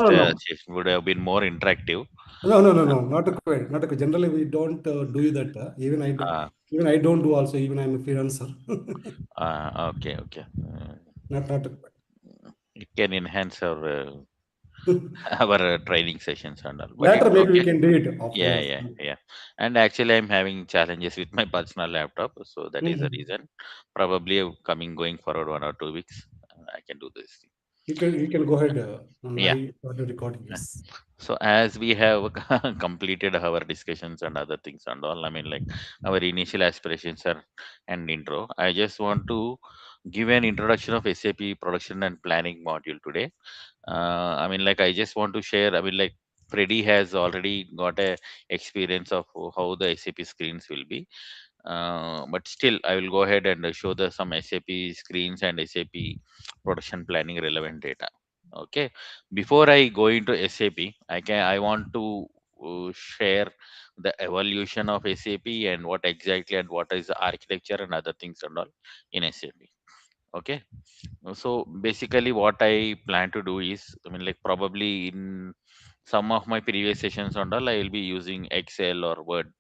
No, past no, no. session would have been more interactive. No, no, no, no. Not quite. Not quite. Generally, we don't do that. Uh, Even I don't do also. Even I'm a freelancer. okay, okay. Not quite. It can enhance our our training sessions and all, but Later, it's maybe we okay. can do it Yeah, afterwards. yeah, yeah. And actually, I'm having challenges with my personal laptop, so that is the Mhm. reason. Probably coming going forward 1 or 2 weeks, I can do this thing. You can go ahead. And Yeah. I started recording. Yeah. Yes. So as we have completed our discussions and other things and all, I mean, like our initial aspirations are and intro. I just want to give an introduction of SAP production and planning module today. I mean, like I just want to share. I mean, like Freddy has already got a experience of how the SAP screens will be. But still, I will go ahead and show the some SAP screens and SAP production planning relevant data. Okay, before I go into SAP, I want to share the evolution of SAP and what exactly and what is the architecture and other things and all in SAP. Okay, so basically what I plan to do is, I mean, like probably in some of my previous sessions and all, I will be using Excel or Word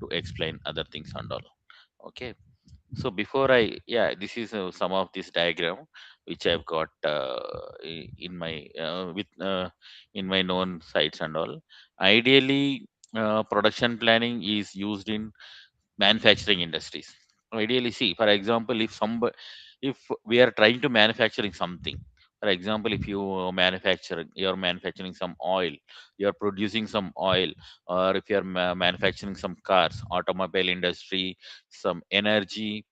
to explain other things and all. Okay, so before yeah, this is some of this diagram which I've got in my with in my known sites and all. Ideally, production planning is used in manufacturing industries. Ideally, see, for example, if we are trying to manufacturing something, for example, if you're manufacturing some oil, you're producing some oil, or if you're manufacturing some cars, automobile industry, some energy,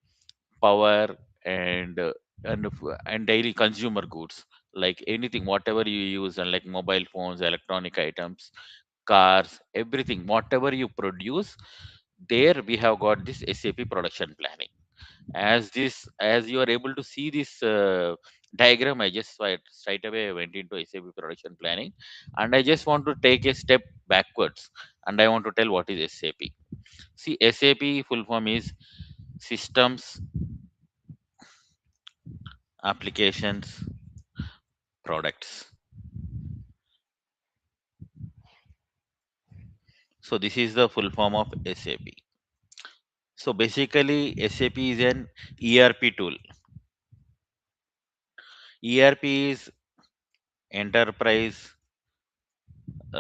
power, and and daily consumer goods, like anything whatever you use, and like mobile phones, electronic items, cars, everything whatever you produce, there we have got this SAP production planning. As you are able to see this diagram, I just straight away went into SAP production planning, and I just want to take a step backwards, and I want to tell what is SAP. See, SAP full form is systems, applications, products. So this is the full form of SAP. So basically, SAP is an ERP tool. ERP is enterprise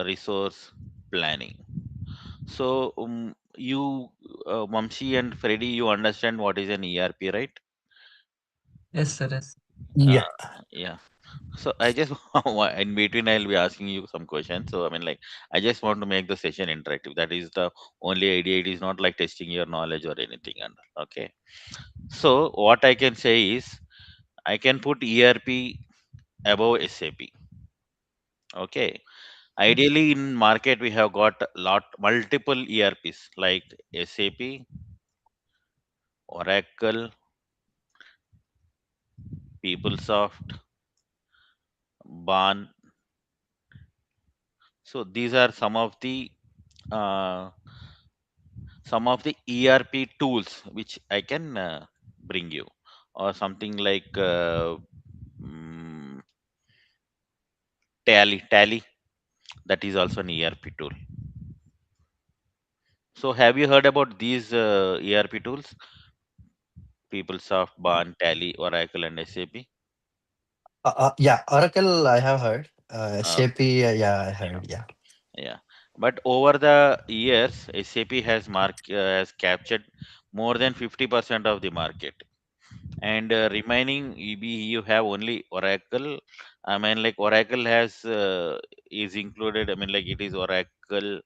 resource planning. So Mamshi and Freddy, you understand what is an ERP, right? Yes, sir. Yes. Uh, Yeah. yeah. So I just in between I'll be asking you some questions. So I mean, like I just want to make the session interactive. That is the only idea. It is not like testing your knowledge or anything. And okay. So what I can say is I can put ERP above SAP. Okay. Ideally, in market we have got multiple ERPs like SAP, Oracle, PeopleSoft, Ban. So these are uh, some of the ERP tools which I can bring you, or something like mm, Tally. That is also an ERP tool. So have you heard about these ERP tools? PeopleSoft, Ban, Tally, Oracle, and SAP. Yeah, Oracle I have heard. Okay. SAP, yeah, I Yeah. heard. Yeah. Yeah, but over the years, SAP has captured more than 50% of the market, and remaining you have only Oracle. I mean, like Oracle has is included. I mean, like it is Oracle,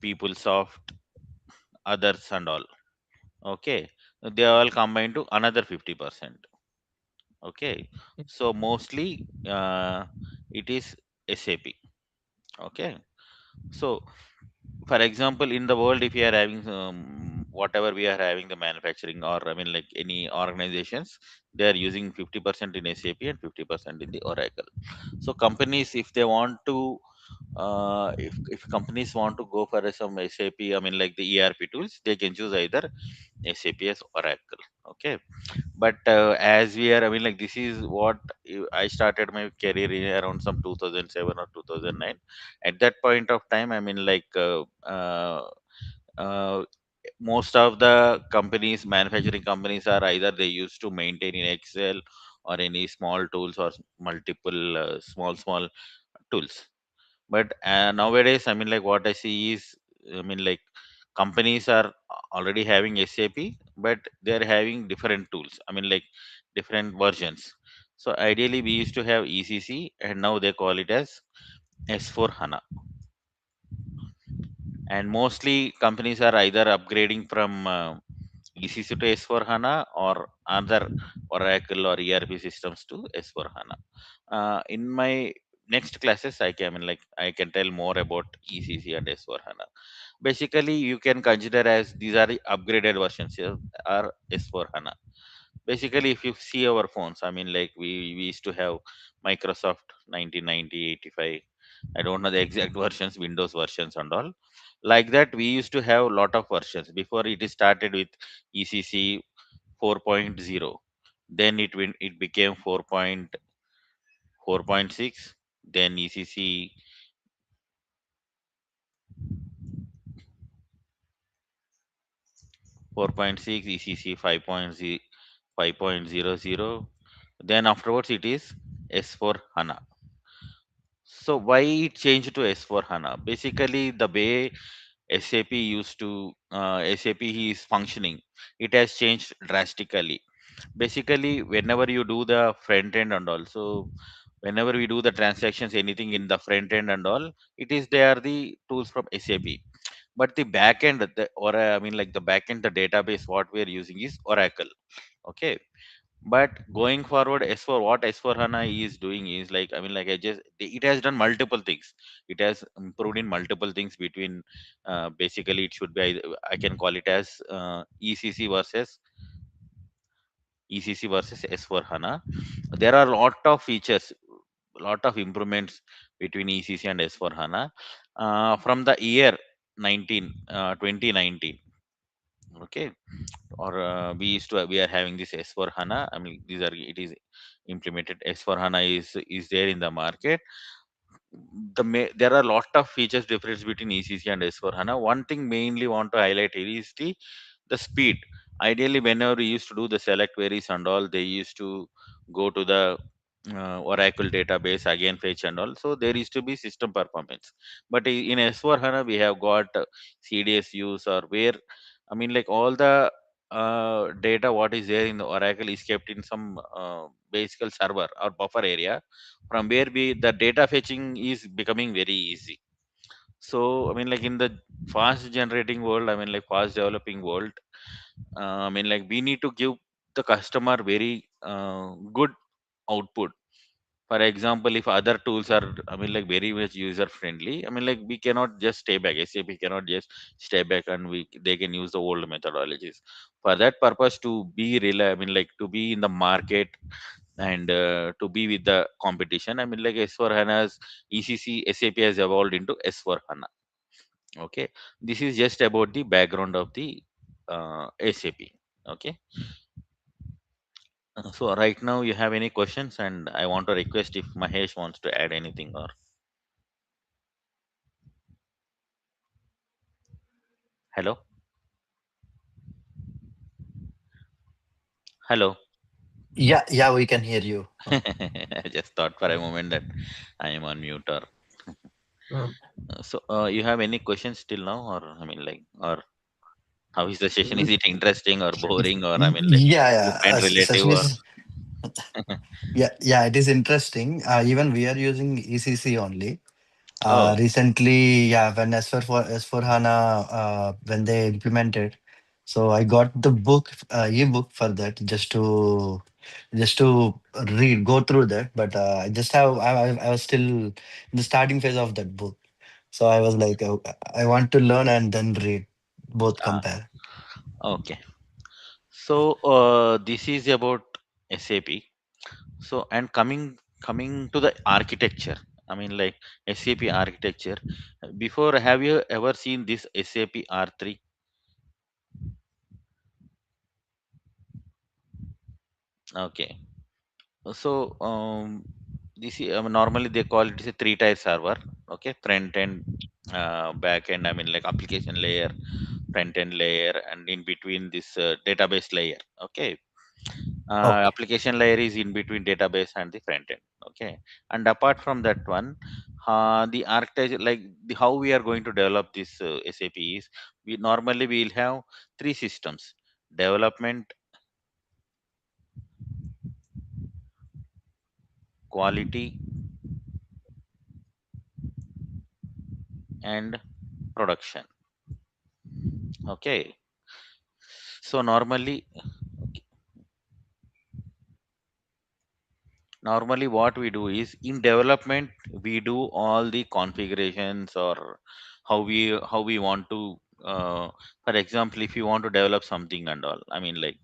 PeopleSoft, others, and all. Okay, they are all combined to another 50%. Okay, so mostly it is SAP. Okay, so for example, in the world, if you are having whatever we are having the manufacturing, or I mean like any organizations, they are using 50% in SAP and 50% in the Oracle. So companies, if they want to if companies want to go for some SAP, I mean like the ERP tools, they can choose either SAP as Oracle. Okay, but as we are, I mean like this is what I started my career in around some 2007 or 2009. At that point of time, I mean like uh, most of the companies, manufacturing companies, are either they used to maintain in Excel or any small tools or multiple small tools. But nowadays, I mean like what I see is, I mean like companies are already having SAP, but they are having different tools, I mean like different versions. So ideally we used to have ECC, and now they call it as S4 HANA. And mostly companies are either upgrading from ECC to S4 HANA or other Oracle or ERP systems to S4 HANA. In my next classes, I can tell more about ECC and S4 HANA. Basically, you can consider as these are the upgraded versions here, are S4 HANA. Basically, if you see our phones, I mean like we used to have Microsoft 1990, 85. I don't know the exact versions, Windows versions and all. Like that, we used to have a lot of versions before it is started with ECC 4.0. Then it became 4.6. Then ECC 4.6, ECC 5.00. Then afterwards it is S4 HANA. So why it changed to S4 HANA? Basically, the way SAP used to SAP is functioning, it has changed drastically. Basically, whenever you do the front end and also whenever we do the transactions, anything in the front end and all, it is they are the tools from SAP. But the back end, I mean like the back end, the database what we are using is Oracle. Okay, but going forward, S4, what S4 HANA is doing is like, I mean like it has done multiple things. It has improved in multiple things between basically it should be I can call it as ECC versus S4 HANA. There are a lot of features, lot of improvements between ECC and S4 HANA from the year 2019. Okay, or we are having this S4 HANA. I mean, it is implemented. S4 HANA is there in the market. There are a lot of features difference between ECC and S4 HANA. One thing mainly want to highlight here is the speed. Ideally, whenever we used to do the select queries and all, they used to go to the Oracle database again, fetch and all. So there used to be system performance. But in S4 HANA, we have got CDS use, or where, I mean, like all the data what is there in the Oracle is kept in some basic server or buffer area, from where the data fetching is becoming very easy. So I mean like in the fast generating world, I mean like fast developing world, I mean like we need to give the customer very good output. For example, if other tools are, I mean like very much user friendly, I mean like we cannot just stay back, SAP cannot just stay back and they can use the old methodologies. For that purpose, to be I mean like to be in the market and to be with the competition, I mean like S4 HANA's ECC SAP has evolved into S4 HANA. Okay, this is just about the background of the SAP. Okay, so right now you have any questions, and I want to request if Mahesh wants to add anything, or hello, hello. Yeah, yeah, we can hear you. I just thought for a moment that I am on mute, or Um, so. You have any questions till now, or I mean like, or how is the session? Is it interesting or boring, or I mean like Yeah, you yeah. find relative, Session or is yeah, it is interesting. Even we are using ECC only. oh, Recently, yeah, when S4 HANA when they implemented, so I got the ebook for that just to go through that. But I just have I was still in the starting phase of that book, so I was like, I want to learn and then read, both compare. okay. So this is about SAP. So and coming to the architecture. I mean, like SAP architecture. Before, have you ever seen this SAP R3? Okay. So, normally they call it as a three-tier server. Okay, front end, back end. I mean, like application layer, front end layer, and in between this database layer. Okay, Okay. application layer is in between database and the front end. Okay, and apart from that one, the architecture, like how we are going to develop this SAP is, we normally will have three systems: development, quality, and production. Okay, so normally what we do is in development we do all the configurations, or how we want to, for example, if you want to develop something and all, I mean, like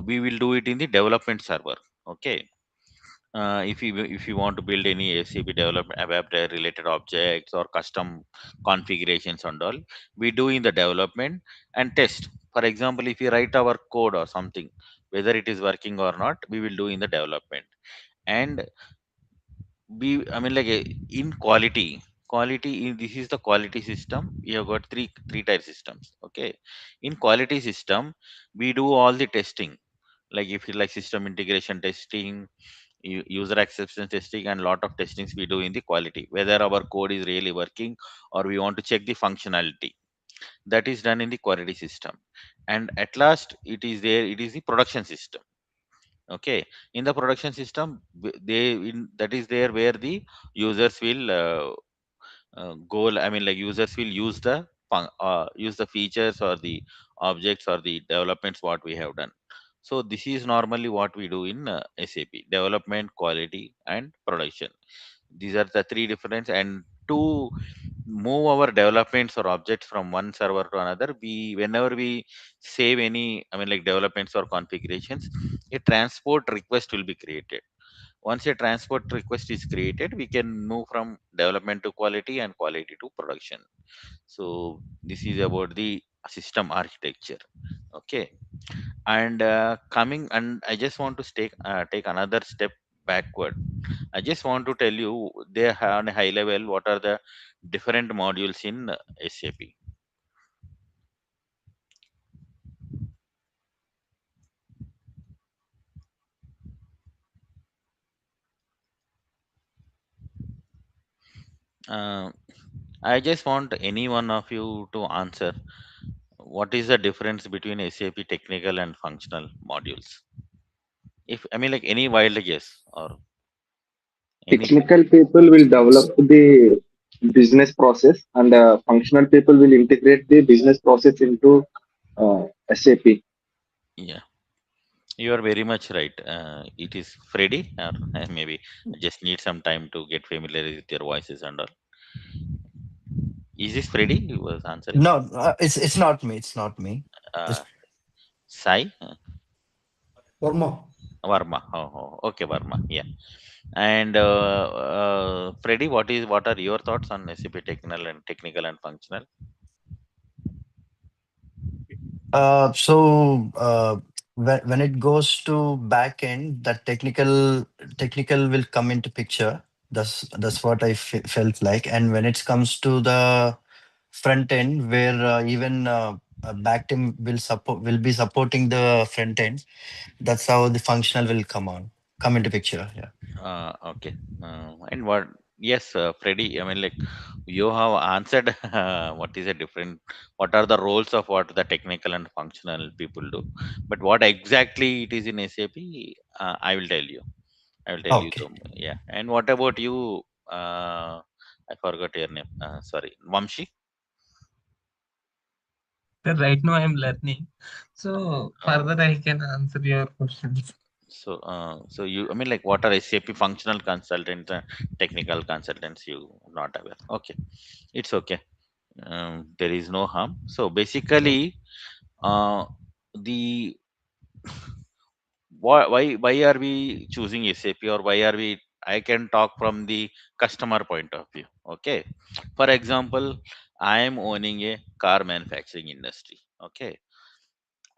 we will do it in the development server. Okay, if you want to build any SAP development web related objects or custom configurations and all, we do in the development and test. For example, if you write our code or something, whether it is working or not, we will do in the development. And we, I mean, like in quality in, this is the quality system. We have got three type systems. Okay, in quality system we do all the testing, like if you like system integration testing, user acceptance testing, and lot of testings we do in the quality, whether our code is really working or we want to check the functionality. That is done in the quality system. And at last it is there, it is the production system. Okay, in the production system, that is there where the users will goal, I mean, like users will use use the features or the objects or the developments what we have done. So this is normally what we do in SAP: development, quality, and production. These are the three difference. And to move our developments or objects from one server to another, we, whenever we save any, I mean, like developments or configurations, a transport request will be created. Once a transport request is created, we can move from development to quality and quality to production. So this is about the system architecture. Okay, and coming, and I just want to take another step backward. I just want to tell you, they have on a high level what are the different modules in SAP. uh, I just want any one of you to answer, what is the difference between SAP technical and functional modules? If, I mean, like any wild guess or anything. Technical people will develop the business process, and functional people will integrate the business process into SAP. Yeah, you are very much right. It is Freddy, or maybe I just need some time to get familiar with your voices and all. Is this Freddy who was answering? No, it's not me. It's not me. Uh, It's Sai? Verma. Varma. Oh, oh, okay, Varma. Yeah. And Freddy, what are your thoughts on SAP technical and functional? when it goes to back end, that technical will come into picture. That's what I felt like. And when it comes to the front end, where even back team will be supporting the front end, that's how the functional will come into picture. Yeah. Okay. And what? Yes, Freddy. I mean, like you have answered. What is a different? What are the roles of what the technical and functional people do? But what exactly it is in SAP? I will tell you. I will tell you. Okay. Yeah. And what about you? I forgot your name. Sorry, Vamshi. Sir, right now I'm learning. So Uh, further I can answer your questions. so you, I mean, like, what are SAP functional consultants, technical consultants? You not aware? Okay, it's okay. There is no harm. So basically, uh, the why are we choosing SAP, or why are we I can talk from the customer point of view. Okay. For example, I am owning a car manufacturing industry. Okay.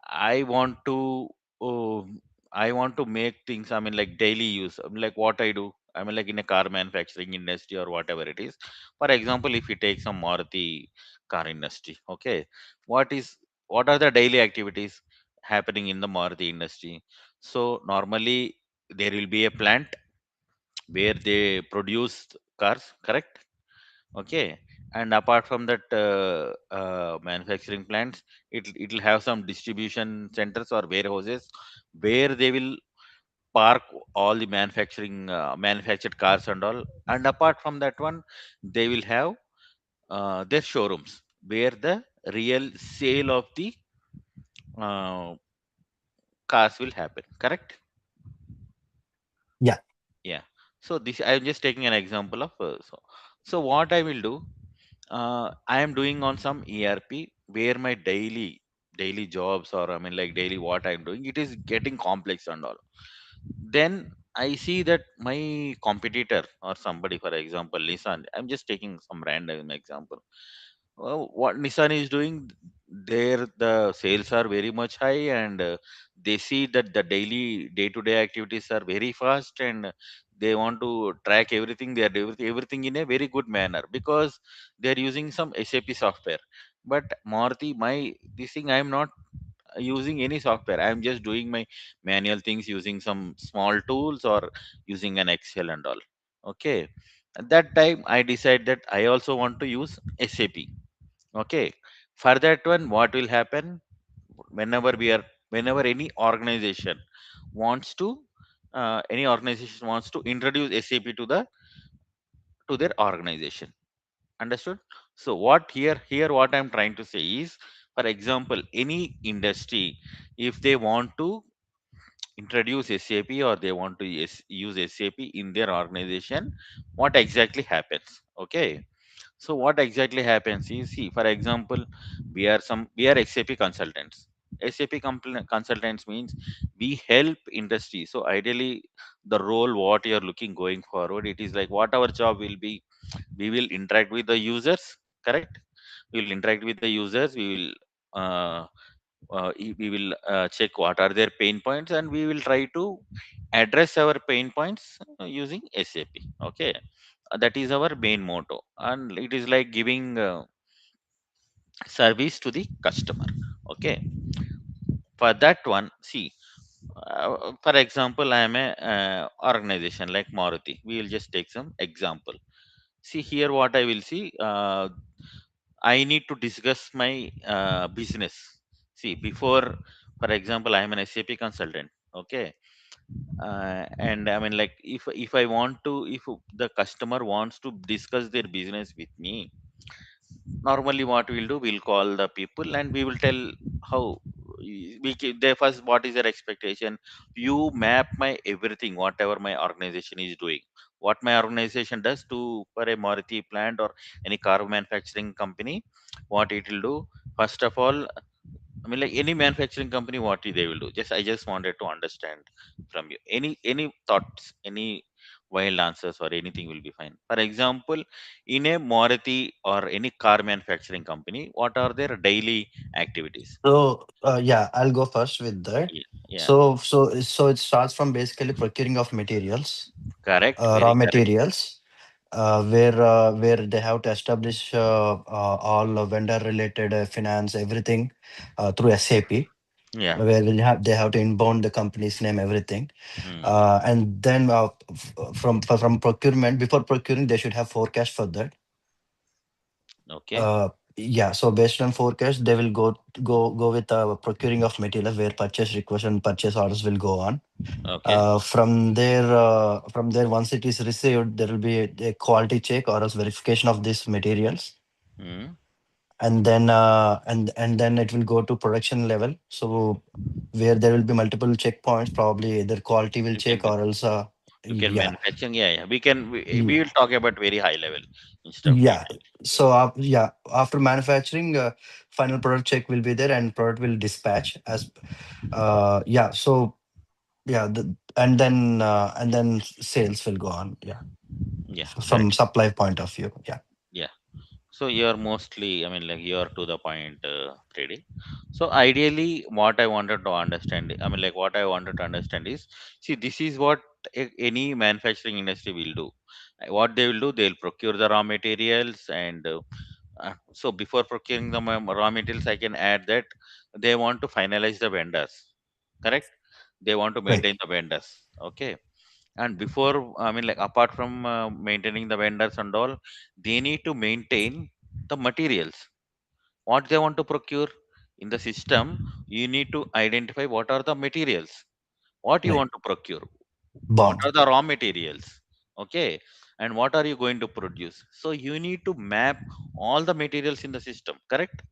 I want to oh, I want to make things, I mean, like daily use. I mean, like what I do. I mean, like in a car manufacturing industry or whatever it is. For example, if you take some Maruti car industry, okay, what is what are the daily activities happening in the Maruti industry? So normally there will be a plant where they produce cars, correct? Okay, and apart from that manufacturing plants, it'll have some distribution centers or warehouses where they will park all the manufactured cars and all. And apart from that one, they will have their showrooms where the real sale of the uh, cars will happen, correct? Yeah. Yeah. So this I'm just taking an example of so what I will do, I am doing on some ERP where my daily jobs, or I mean like daily what I'm doing, it is getting complex and all. Then I see that my competitor or somebody, for example, Nissan, I'm just taking some random example. What Nissan is doing, there the sales are very much high, and they see that the daily day-to-day activities are very fast, and they want to track everything. They are doing everything in a very good manner because they are using some SAP software. But Maruti, my this thing, I am not using any software. I am just doing my manual things using some small tools or using an Excel and all. Okay. At that time, I decide that I also want to use SAP. Okay. For that one, what will happen whenever whenever any organization wants to introduce SAP to their organization. Understood? So here what I'm trying to say is, for example, any industry, if they want to introduce SAP or they want to use SAP in their organization, what exactly happens? Okay. So what exactly happens is, see, for example, we are SAP consultants. Consultants means we help industry. So ideally, the role what you're looking going forward, it is like what our job will be. We will interact with the users, correct? We will interact with the users. We will check what are their pain points, and we will try to address our pain points using SAP. Okay, that is our main motto, and it is like giving service to the customer. Okay, for that one, see, for example, I am a organization like Maruti. We will just take some example. See here, what I will see. I need to discuss my business. See, before, for example, I am an SAP consultant. Okay, and I mean, like, if I want to, if the customer wants to discuss their business with me, normally what we'll do, we'll call the people and we will tell how they first, what is their expectation. You map my everything, whatever my organization is doing, what my organization does to for a Maruti plant or any car manufacturing company, what it will do. First of all, I mean, like any manufacturing company, what they will do. I just wanted to understand from you. Any thoughts, any wild answers or anything will be fine. For example, in a Maruti or any car manufacturing company, what are their daily activities? So yeah, I'll go first with that. Yeah, So it starts from basically procuring of materials, correct, raw very correct. materials, where they have to establish all vendor related finance everything through SAP, Yeah. where they have to inbound the company's name, everything, Mm, and then from procurement, before procuring they should have forecast for that. okay. uh, yeah, so based on forecast they will go with procuring of material, where purchase request and purchase orders will go on. Okay. From there, once it is received, there will be a quality check or else verification of these materials, Mm, and then it will go to production level. So where there will be multiple checkpoints, probably either quality will you can check or else you can yeah. manufacture. Yeah. We Ye- will talk about very high level instead of yeah. detail. Yeah. So yeah, after manufacturing, final product check will be there and product will dispatch as yeah. So Yeah, and then sales will go on. Yeah, Yeah, from correct. supply point of view. Yeah, Yeah. So you're mostly, I mean, like you're to the point, Freddy. So ideally, what I wanted to understand, I mean, like what I wanted to understand is, see, this is what any manufacturing industry will do. What they will do, they'll procure the raw materials, and so before procuring the raw materials, I can add that they want to finalize the vendors, correct? They want to right. maintain the vendors, okay? And before, I mean, like apart from maintaining the vendors and all, they need to maintain the materials what they want to procure in the system. You need to identify what are the materials what you Right. want to procure, what Born. are the raw materials, okay, and what are you going to produce. So you need to map all the materials in the system, correct?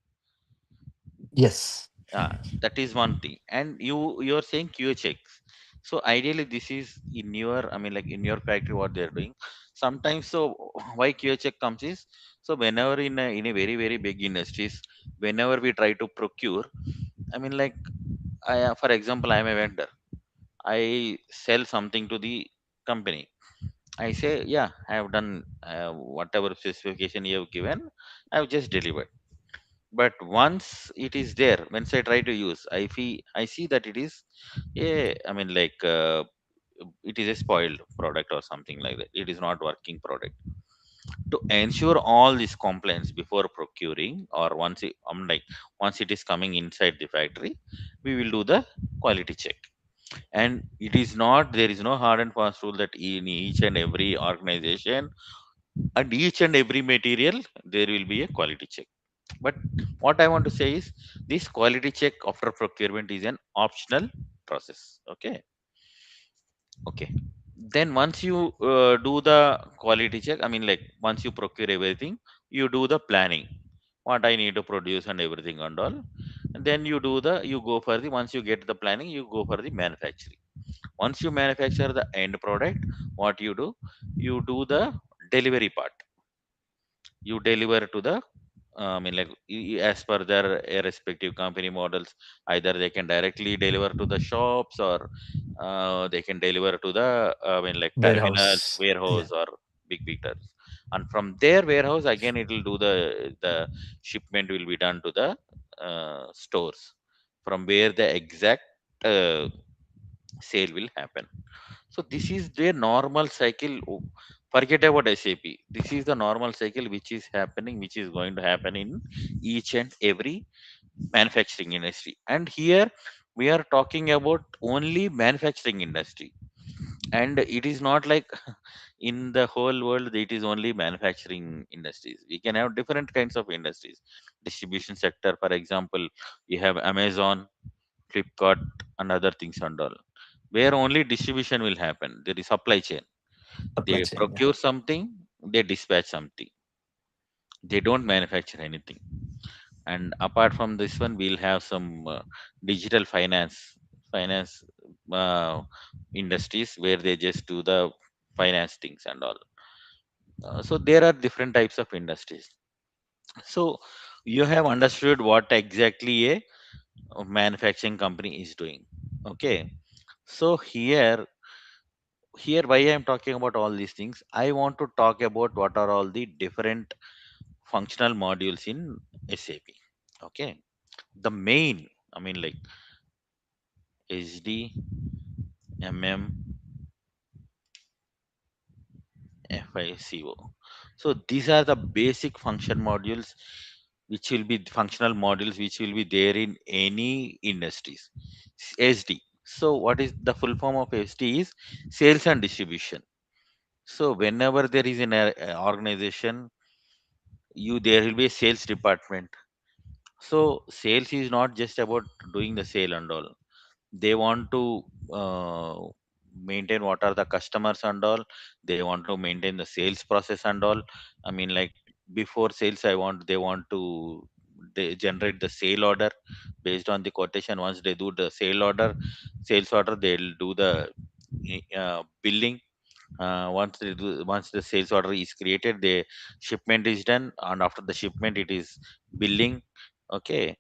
Yes. uh, that is one thing. And you're saying QA checks. So ideally this is in your, I mean, like in your factory what they're doing sometimes. So why QA check comes is, so whenever in a very very big industries, whenever we try to procure, I mean, like for example, I am a vendor. I sell something to the company. I say, yeah, I have done whatever specification you have given, I have just delivered. But once it is there, once I try to use, I see that it is a, I mean, like it is a spoiled product or something like that. It is not working product. To ensure all these complaints before procuring, or once it, like once it is coming inside the factory, we will do the quality check. And it is not, there is no hard and fast rule that in each and every organization and each and every material there will be a quality check. But what I want to say is, this quality check after procurement is an optional process, okay? Okay. Then once you do the quality check, I mean, like once you procure everything, you do the planning, what I need to produce and everything and all. And then you go for the, once you get the planning, you go for the manufacturing. Once you manufacture the end product, what you do the delivery part. You deliver to the, I mean, like as per their respective company models, either they can directly deliver to the shops, or they can deliver to the, I mean, like terminals, Warehouse. Yeah. warehouse, or big big terminals. And from their warehouse again, it will do the shipment will be done to the stores, from where the exact uh, sale will happen. So this is their normal cycle. Forget about SAP. This is the normal cycle which is happening, which is going to happen in each and every manufacturing industry. And here we are talking about only manufacturing industry. And it is not like in the whole world it is only manufacturing industries. We can have different kinds of industries. Distribution sector, for example, you have Amazon, Flipkart, and other things and all, where only distribution will happen. There is supply chain. Supply They chain. Yeah. procure something, they dispatch something. They don't manufacture anything. And apart from this one, we'll have some digital finance uh, industries where they just do the finance things and all. So there are different types of industries. So you have understood what exactly a manufacturing company is doing. Okay. So here why I am talking about all these things, I want to talk about what are all the different functional modules in SAP. Okay. The main, I mean, like SD, MM, FICO. So these are the basic function modules, which will be functional modules which will be there in any industries. SD. So what is the full form of SD is sales and distribution. So whenever there is an organization, you there will be a sales department. So sales is not just about doing the sale and all. They want to uh, maintain what are the customers and all. They want to maintain the sales process and all. I mean, like before sales, they want to they generate the sale order based on the quotation. Once they do the sales order, they'll do the billing. Once the sales order is created, the shipment is done, and after the shipment it is billing. Okay.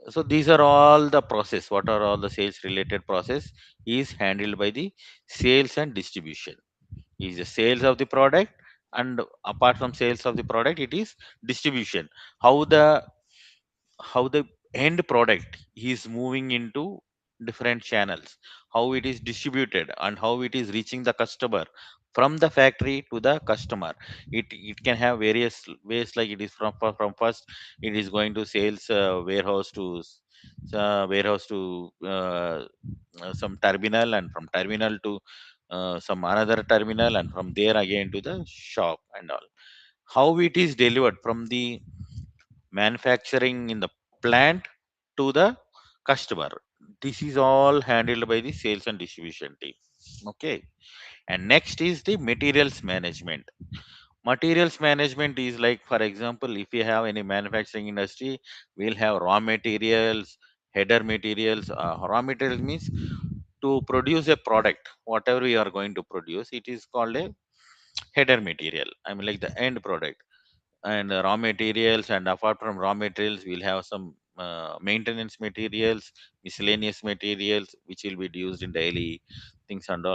So these are all the process. What are all the sales related process is handled by the sales and distribution. Is the sales of the product, and apart from sales of the product, it is distribution. How the end product is moving into different channels, how it is distributed, and how it is reaching the customer from the factory to the customer. It can have various ways, like it is from first it is going to sales warehouse to warehouse to some terminal, and from terminal to some another terminal, and from there again to the shop and all. How it is delivered from the manufacturing in the plant to the customer, this is all handled by the sales and distribution team. Okay. And next is the materials management. Materials management is like, for example, if you have any manufacturing industry, we'll have raw materials, header materials. Raw materials means to produce a product, whatever we are going to produce, it is called a header material, I mean like the end product. And raw materials, and apart from raw materials, we'll have some maintenance materials, miscellaneous materials, which will be used in daily things and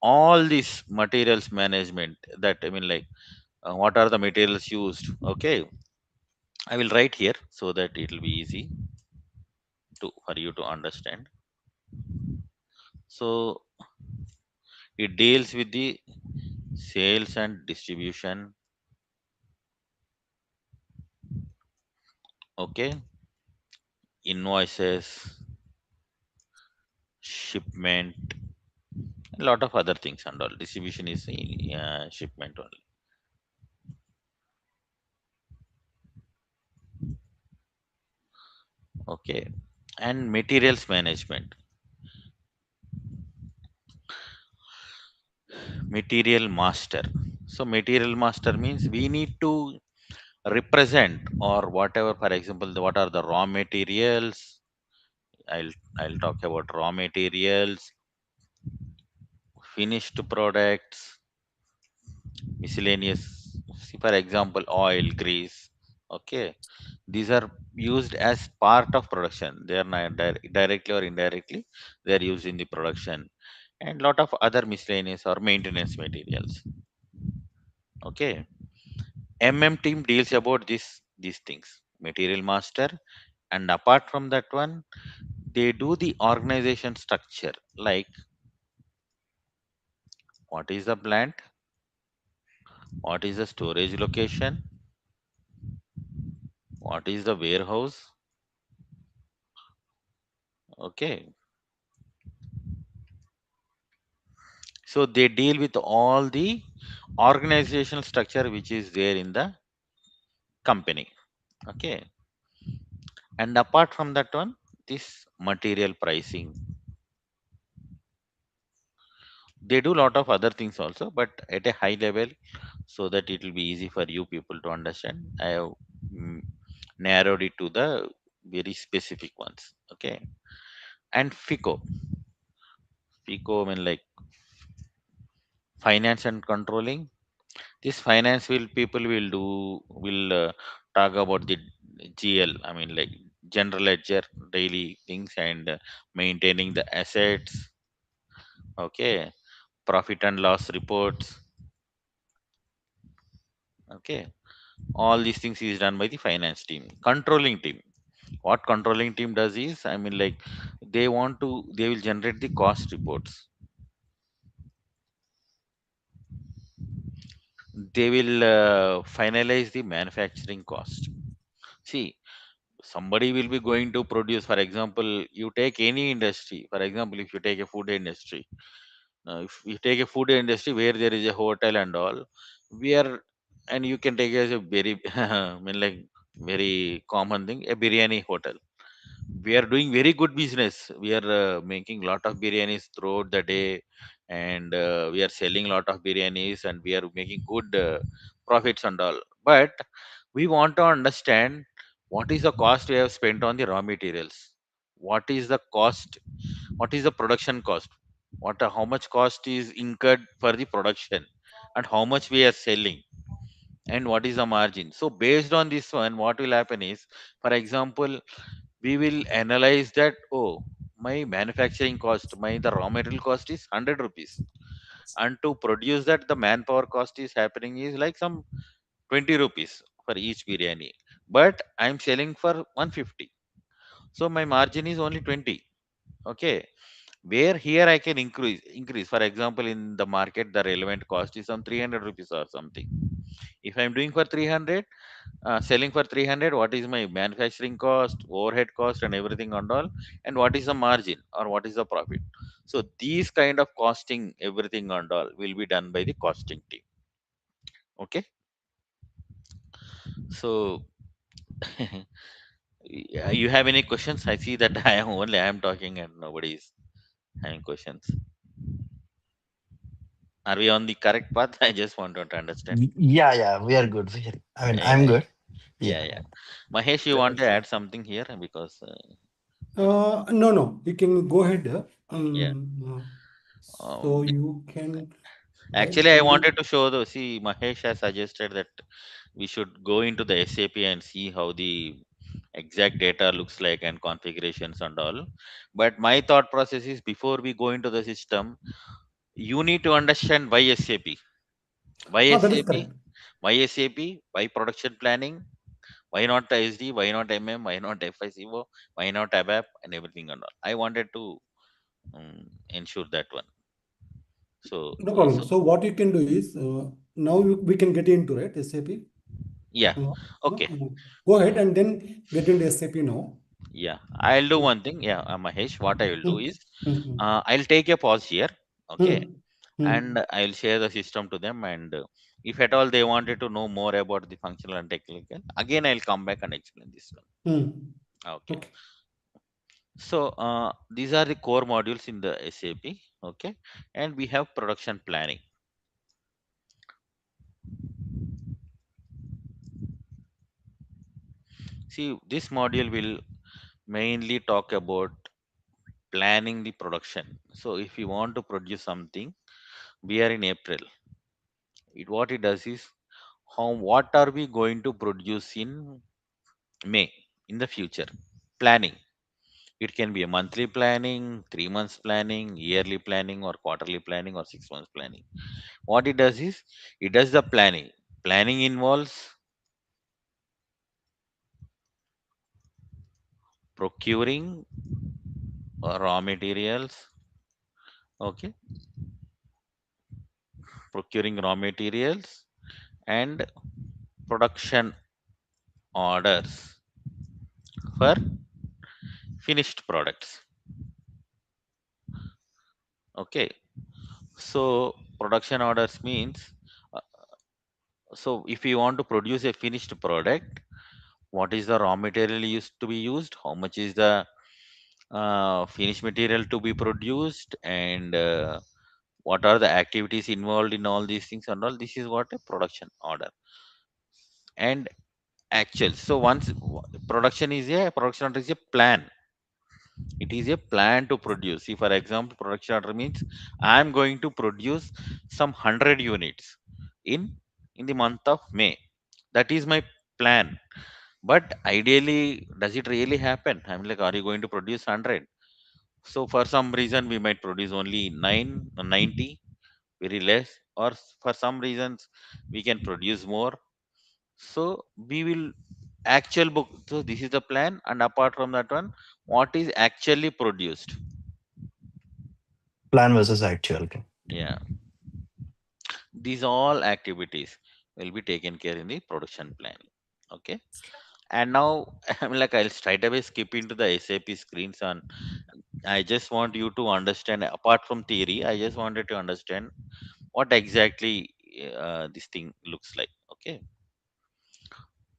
all these materials management, that I mean like what are the materials used. Okay, I will write here so that it will be easy to for you to understand. So it deals with the sales and distribution. Okay, invoices, shipment, a lot of other things and all. Distribution is shipment only. Okay, and materials management. Material master. So material master means we need to represent, or whatever, for example, what are the raw materials. I'll talk about raw materials, finished products, miscellaneous. See, for example, oil, grease. Okay, these are used as part of production. They are not directly or indirectly, they are used in the production. And lot of other miscellaneous or maintenance materials. Okay, team deals about these things, material master. And apart from that one, they do the organization structure, like what is the plant, what is the storage location, what is the warehouse. Okay, so they deal with all the organizational structure which is there in the company. Okay, and apart from that one, this material pricing, they do lot of other things also, but at a high level, so that it will be easy for you people to understand, I have mm, narrowed it to the very specific ones. Okay, and fico mean like finance and controlling. This finance will people will talk about the GL, I mean like general ledger, daily things, and maintaining the assets. Okay, profit and loss reports. Okay, all these things is done by the finance team. Controlling team, what controlling team does is, I mean like they will generate the cost reports. They will finalize the manufacturing cost. See, somebody will be going to produce, for example, you take any industry, for example, if you take a food industry. If you take a food industry where there is a hotel and all, we are, and you can take as a very I mean like very common thing, a biryani hotel. We are doing very good business. We are making lot of biryanis throughout the day, and we are selling lot of biryanis, and we are making good profits and all. But we want to understand what is the cost we have spent on the raw materials, what is the cost, what is the production cost, how much cost is incurred for the production, and how much we are selling, and what is the margin. So based on this one, what will happen is, for example, we will analyze that, oh, my manufacturing cost, my the raw material cost is 100 rupees, and to produce that the manpower cost is happening is like some 20 rupees for each biryani, but I'm selling for 150, so my margin is only 20. Okay, where here I can increase, for example, in the market the relevant cost is some 300 rupees or something. If I'm doing for 300, selling for 300, what is my manufacturing cost, overhead cost and everything and all, and what is the margin or what is the profit? So these kind of costing everything and all will be done by the costing team. Okay, so you have any questions? I see that I am talking and nobody is having questions. Are we on the correct path? I just wanted to understand. Yeah, we are good. I mean, Yeah, I'm yeah, good. yeah, Yeah. yeah. Mahesh, you want to add something here because No, you can go ahead. yeah. So Be- you can Actually, guide I me. wanted to show the see Mahesh has suggested that we should go into the SAP and see how the exact data looks like and configurations and all. But my thought process is before we go into the system, you need to understand why SAP, why That is SAP, correct. why SAP, why production planning, why not SD, why not why not FICO, why not ABAP and everything and all. I wanted to ensure that one. So, No problem. so So what you can do is now we can get into it, SAP. yeah, Uh, okay. Go ahead and then get into SAP now. Yeah, I'll do Hmm, one thing. Yeah, Mahesh, what I will do hmm, is hmm, I'll take a pause here, hmm, okay, hmm, and I'll share the system to them. And if at all they wanted to know more about the functional and technical, again I'll come back and explain this one. hmm. Okay, Okay. so these are the core modules in the SAP, okay, and we have production planning. See, this module will mainly talk about planning the production. So if you want to produce something, we are in April. What it does is what are we going to produce in May in the future? Planning. It can be a monthly planning, 3 months planning, yearly planning, or quarterly planning, or 6 months planning. What it does is it does the planning. Planning involves procuring raw materials, okay, procuring raw materials and production orders for finished products. Okay, so production orders means uh, so if you want to produce a finished product, what is the raw material used to be used, how much is the finished material to be produced, and what are the activities involved in all these things and all. This is what a production order and actual. So once production order is a plan. It is a plan to produce. See, for example, production order means I am going to produce some 100 units in in the month of May. That is my plan. But ideally, does it really happen? I'm like, are you going to produce 100? So for some reason we might produce only 90, very less, or for some reasons we can produce more. So we will actual book. So this is the plan, and apart from that one, what is actually produced? Plan versus actual. Okay. Yeah, these all activities will be taken care in the production planning. Okay, and now I'm like, I'll straight away skip into the SAP screens, and I just want you to understand. Apart from theory, I just wanted to understand what exactly this thing looks like. Okay,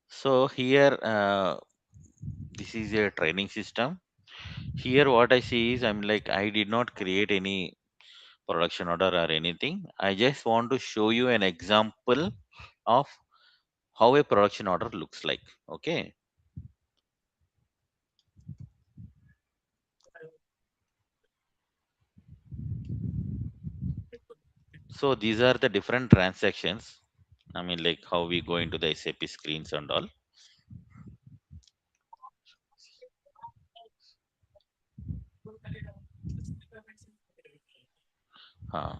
so here this is a training system. Here what I see is I'm like, I did not create any production order or anything. I just want to show you an example of how a production order looks like. Okay, so these are the different transactions. I mean, like how we go into the SAP screens and all. uh,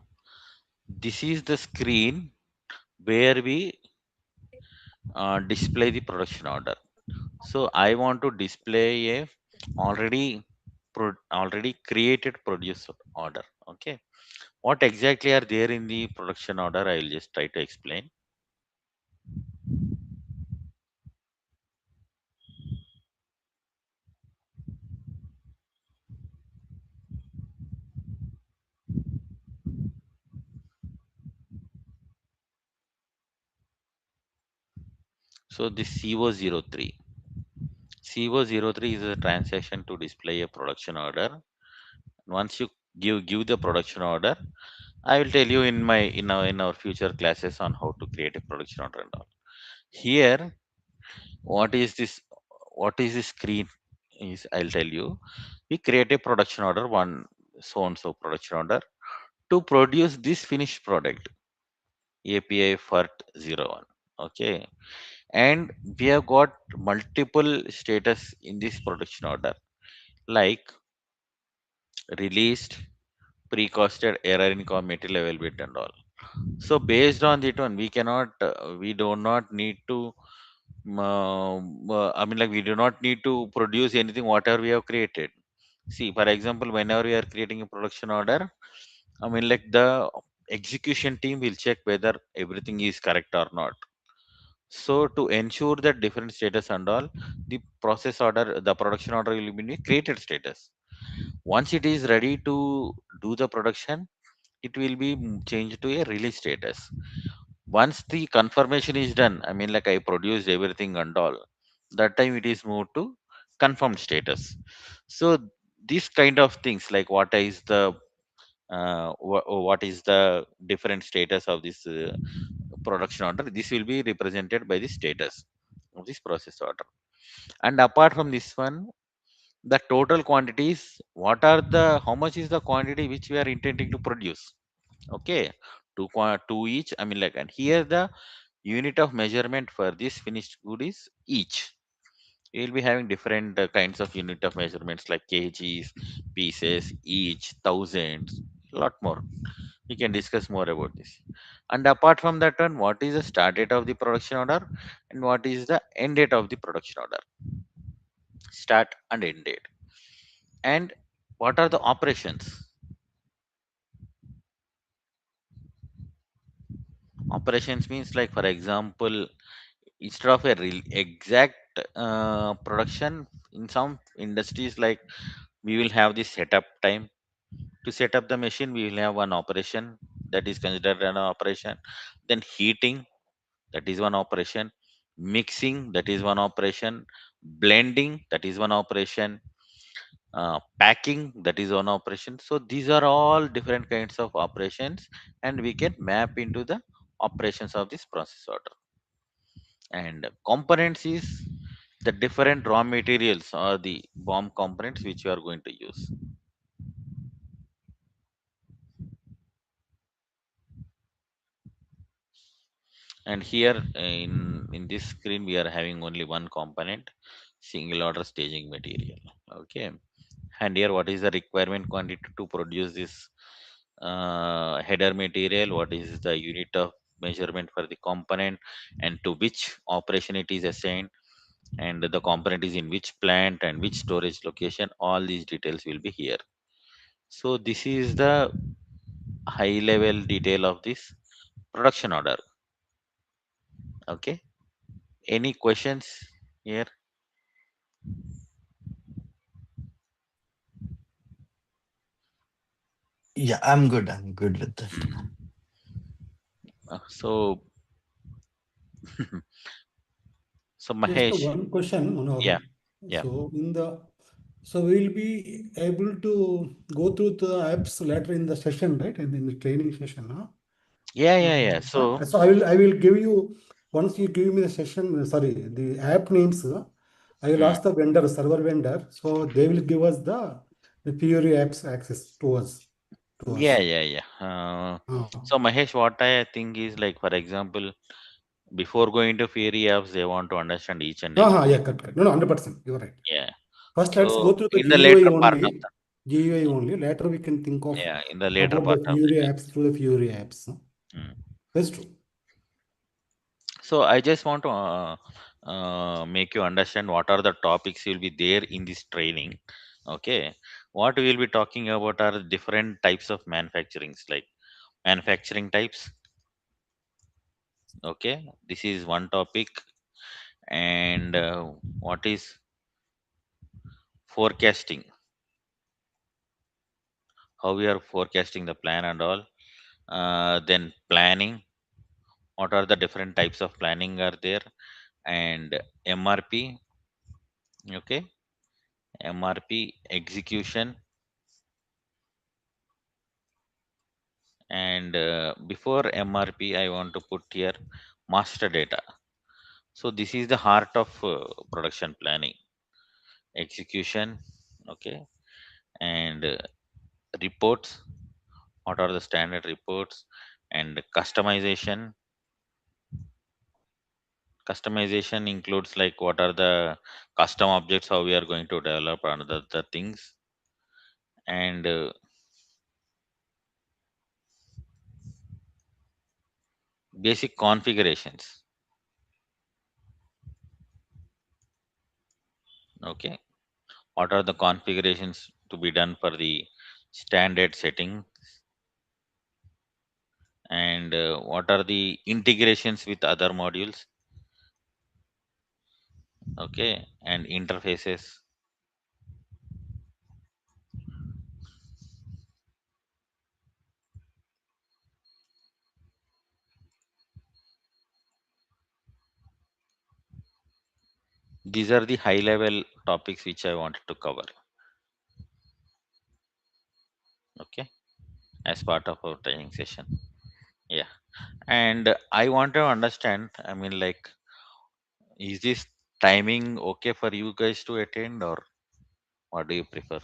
this is the screen where we display the production order. So I want to display a already already created produce order. Okay, what exactly are there in the production order? I will just try to explain. So this CO03. CO03 is a transaction to display a production order. Once you give the production order, I will tell you in our future classes on how to create a production order and all. Here, what is this? What is this screen? Is I'll tell you. We create a production order, one so and so production order to produce this finished product, API FERT 01. Okay, and we have got multiple status in this production order, like released, pre-costed, error in material availability and all. So based on that one, we do not need to, I mean, like we do not need to produce anything whatever we have created. See, for example, whenever we are creating a production order, I mean, like the execution team will check whether everything is correct or not. So to ensure that different status and all, the production order will be in a created status. Once it is ready to do the production, it will be changed to a release status. Once the confirmation is done, I mean, like I produced everything and all, that time it is moved to confirmed status. So these kind of things, like what is the different status of this production order, this will be represented by the status of this process order. And apart from this one, the total quantities, how much is the quantity which we are intending to produce. Okay, two each, I mean, like, and here the unit of measurement for this finished good is each. We will be having different kinds of unit of measurements like kgs, pieces, each, thousands, lot more. We can discuss more about this. And apart from that one, what is the start date of the production order and what is the end date of the production order? Start and end date. And what are the operations? Operations means, like, for example, instead of a real exact production, in some industries, like, we will have the setup time. To set up the machine, we will have one operation, that is considered an operation. Then heating, that is one operation. Mixing, that is one operation. Blending, that is one operation. Packing, that is one operation. So these are all different kinds of operations, and we can map into the operations of this process order. And components is the different raw materials or the BOM components which you are going to use. And here in this screen we are having only one component, single order staging material. Okay, and here what is the requirement quantity to produce this header material, what is the unit of measurement for the component, and to which operation it is assigned, and the component is in which plant and which storage location. All these details will be here. So this is the high level detail of this production order. Okay, any questions here? Yeah, I'm good. I'm good with that. So so Just Mahesh, one question, yeah, Manohar. yeah, So we'll be able to go through the apps later in the session, right? In the training session, huh? yeah. So So I will give you, once you give me the session, sorry, the app names, I will mm, ask the vendor, server vendor, so they will give us the Fiori apps access to us. yeah. So Mahesh, what I think is, like, for example, before going to Fiori apps, they want to understand each and Yeah, everything. correct. No, 100%. You're right. Yeah. First, let's go So through the in the GUI later part of only. GUI only. Later we can think of Yeah, in the later about part the of Fury the apps through the Fury apps. mm. That's true. So I just want to make you understand what are the topics will be there in this training. Okay, what we will be talking about are different types of manufacturings, like manufacturing types. Okay, this is one topic, and what is forecasting? How we are forecasting the plan and all. Then planning. What are the different types of planning are there? And MRP. Okay, MRP execution. And before MRP, I want to put here master data. So this is the heart of production planning, execution. Okay, and reports. What are the standard reports? And customization includes like what are the custom objects, how we are going to develop and the things. And basic configurations. Okay, what are the configurations to be done for the standard setting? And what are the integrations with other modules? Okay, and interfaces. These are the high level topics which I wanted to cover. Okay, as part of our training session. Yeah, and I want to understand, I mean, like, is this timing okay for you guys to attend, or what do you prefer?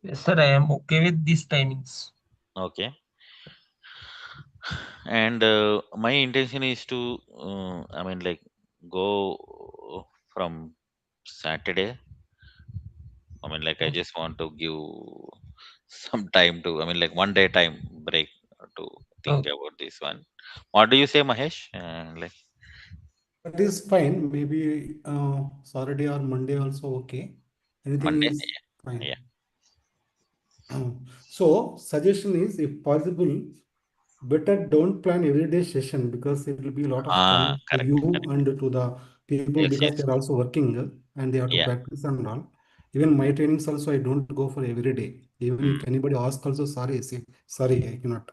Yes, sir, I am okay with these timings. Okay, and my intention is to I mean, like, go from Saturday. I mean, like, I Okay. just want to give some time to, I mean, like, one day time break to think Okay. about this one. What do you say, Mahesh? Like, That is fine. Maybe Saturday or Monday also okay. Anything Monday? is Yeah. fine. So suggestion is, if possible, better don't plan everyday session because it will be a lot of challenge to Correct, you correct. and to the people Yes, because yes. they're also working and they have to Yeah. practice and all. Even my trainings also, I don't go for every day. Even Mm. if anybody asks also, sorry, I say, sorry, I cannot.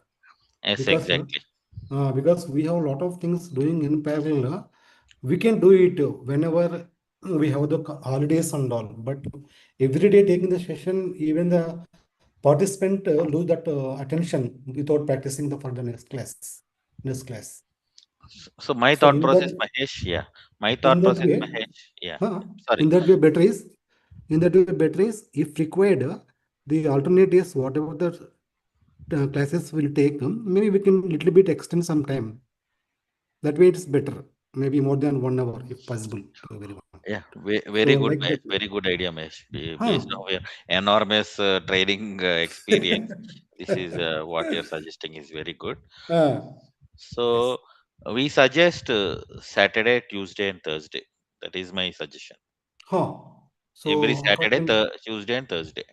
Yes, exactly. Because we have a lot of things doing in parallel. We can do it whenever we have the holidays and all. But every day taking the session, even the participant lose that attention without practicing the for the next class. Next class. So my So thought process, Mahesh, yeah. My in thought that process, way, Mahesh, yeah. huh, Sorry. in that way, better is if required, the alternate is whatever the classes will take, maybe we can little bit extend some time. That way it's better. Maybe more than 1 hour if possible to everyone. Yeah, So very good, like Mahesh. that. Very good idea, Mahesh. Huh. Based on your enormous training experience, this is what you're suggesting is very good. Ah, yes. So we suggest Saturday, Tuesday, and Thursday. That is my suggestion. Huh. Every So Saturday, according, Tuesday, and Thursday.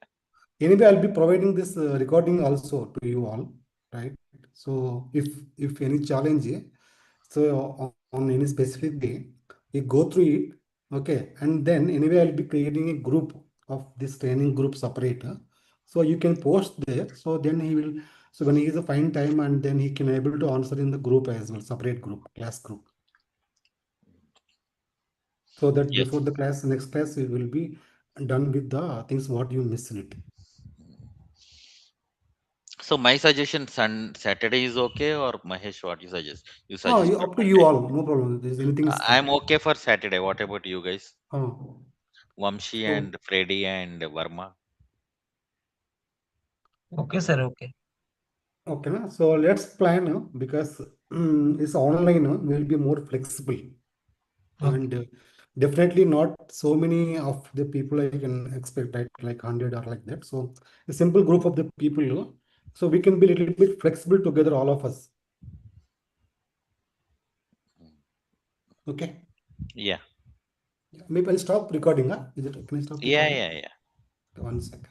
anyway, I'll be providing this recording also to you all, right? So if any challenge, so on any specific day, you go through it, okay, and then anyway, I'll be creating a group of this training group separator. So you can post there. So then he will. So when he is a fine time, and then he can able to answer in the group as well, separate group, class group. So that Yes. before the class, next class, we will be done with the things what you missed it. So my suggestion, Saturday is okay, or Mahesh, what you suggest? You Oh, suggest for up to you Monday. all, no problem. There's anything is I'm fine. okay for Saturday. What about you guys? Oh, Vamshi so and Freddy and Verma. Okay, sir. Okay. okay, na? So let's plan because it's online. We'll be more flexible, Okay. and definitely not so many of the people I can expect, right? Like 100 or like that. So a simple group of the people. So we can be a little bit flexible together, all of us. Okay. Yeah. Maybe I'll stop recording. Huh? Is it? Can I stop Yeah. recording? Yeah. Yeah. One second.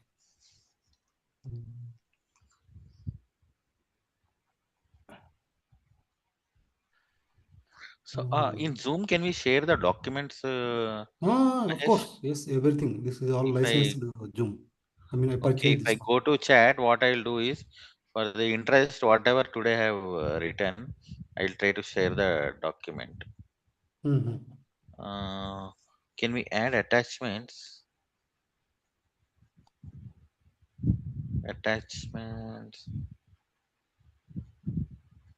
So, in Zoom, can we share the documents, Of Mahesh? course. Yes, everything. This is all If licensed I Zoom. I mean, I Okay, purchased if I this. go to chat, what I'll do is for the interest, whatever today I have written, I'll try to share the document. Mm-hmm. Uh, can we add attachments? Attachments.